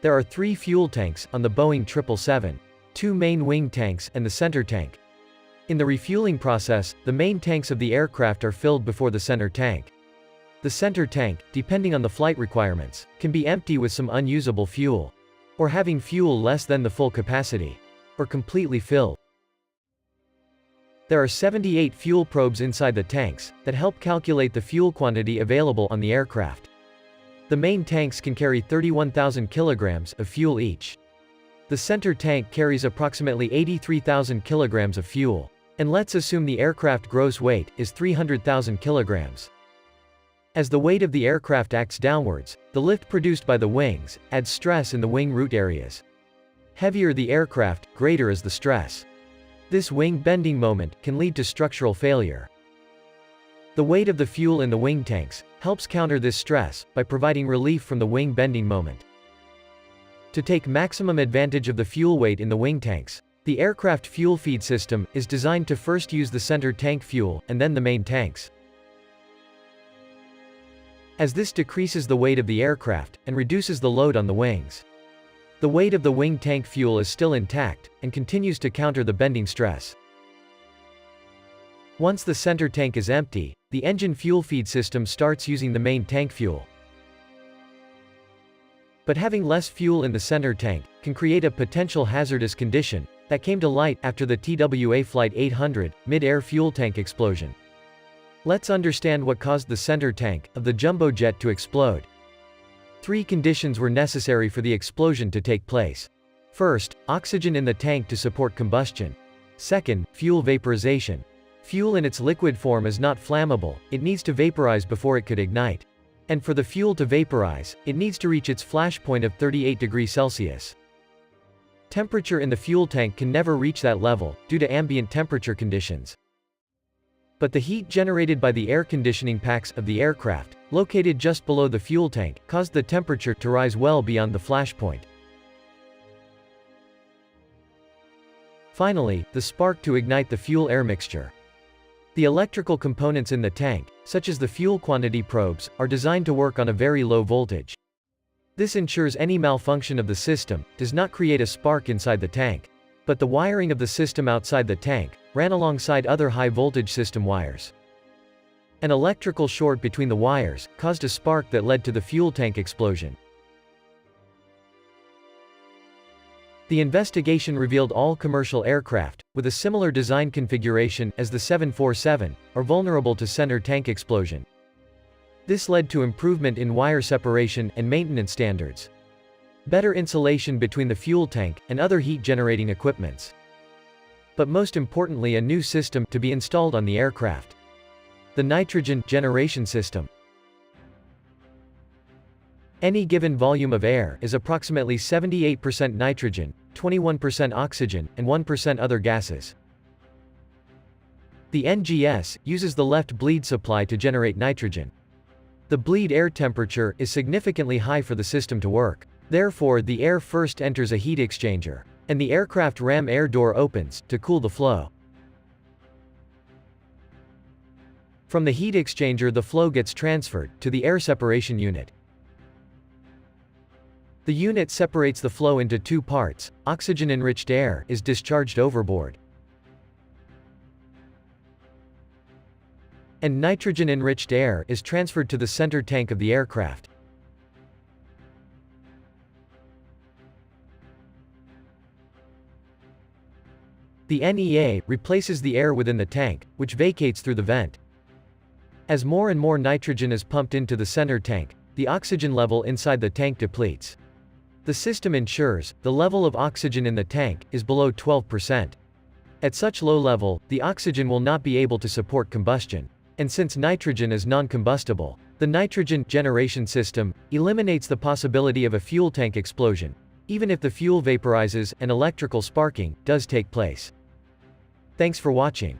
There are 3 fuel tanks on the Boeing 777, 2 main wing tanks and the center tank. In the refueling process, the main tanks of the aircraft are filled before the center tank. The center tank, depending on the flight requirements, can be empty with some unusable fuel, or having fuel less than the full capacity, or completely filled. There are 78 fuel probes inside the tanks that help calculate the fuel quantity available on the aircraft. The main tanks can carry 31,000 kilograms of fuel each. The center tank carries approximately 83,000 kilograms of fuel. And let's assume the aircraft gross weight is 300,000 kilograms. As the weight of the aircraft acts downwards, the lift produced by the wings adds stress in the wing root areas. Heavier the aircraft, greater is the stress. This wing bending moment can lead to structural failure. The weight of the fuel in the wing tanks helps counter this stress by providing relief from the wing bending moment. To take maximum advantage of the fuel weight in the wing tanks, the aircraft fuel feed system is designed to first use the center tank fuel and then the main tanks. As this decreases the weight of the aircraft and reduces the load on the wings. The weight of the wing tank fuel is still intact and continues to counter the bending stress. Once the center tank is empty, the engine fuel feed system starts using the main tank fuel. But having less fuel in the center tank can create a potential hazardous condition that came to light after the TWA Flight 800 mid-air fuel tank explosion. Let's understand what caused the center tank of the jumbo jet to explode. 3 conditions were necessary for the explosion to take place. First, oxygen in the tank to support combustion. Second, fuel vaporization. Fuel in its liquid form is not flammable, it needs to vaporize before it could ignite. And for the fuel to vaporize, it needs to reach its flash point of 38 degrees Celsius. Temperature in the fuel tank can never reach that level, due to ambient temperature conditions. But the heat generated by the air conditioning packs of the aircraft, located just below the fuel tank, caused the temperature to rise well beyond the flash point. Finally, the spark to ignite the fuel-air mixture. The electrical components in the tank, such as the fuel quantity probes, are designed to work on a very low voltage. This ensures any malfunction of the system does not create a spark inside the tank. But the wiring of the system outside the tank ran alongside other high-voltage system wires. An electrical short between the wires caused a spark that led to the fuel tank explosion. The investigation revealed all commercial aircraft, with a similar design configuration as the 747, are vulnerable to center tank explosion. This led to improvement in wire separation and maintenance standards. Better insulation between the fuel tank and other heat-generating equipments. But most importantly, a new system to be installed on the aircraft. The nitrogen generation system. Any given volume of air is approximately 78% nitrogen, 21% oxygen, and 1% other gases. The NGS uses the left bleed supply to generate nitrogen. The bleed air temperature is significantly high for the system to work. Therefore, the air first enters a heat exchanger, and the aircraft ram air door opens to cool the flow. From the heat exchanger, the flow gets transferred to the air separation unit. The unit separates the flow into 2 parts. Oxygen-enriched air is discharged overboard, and nitrogen-enriched air is transferred to the center tank of the aircraft. The NEA replaces the air within the tank, which vacates through the vent. As more and more nitrogen is pumped into the center tank, the oxygen level inside the tank depletes. The system ensures the level of oxygen in the tank is below 12%. At such low level, the oxygen will not be able to support combustion. And since nitrogen is non-combustible, the nitrogen generation system eliminates the possibility of a fuel tank explosion, even if the fuel vaporizes and electrical sparking does take place. Thanks for watching.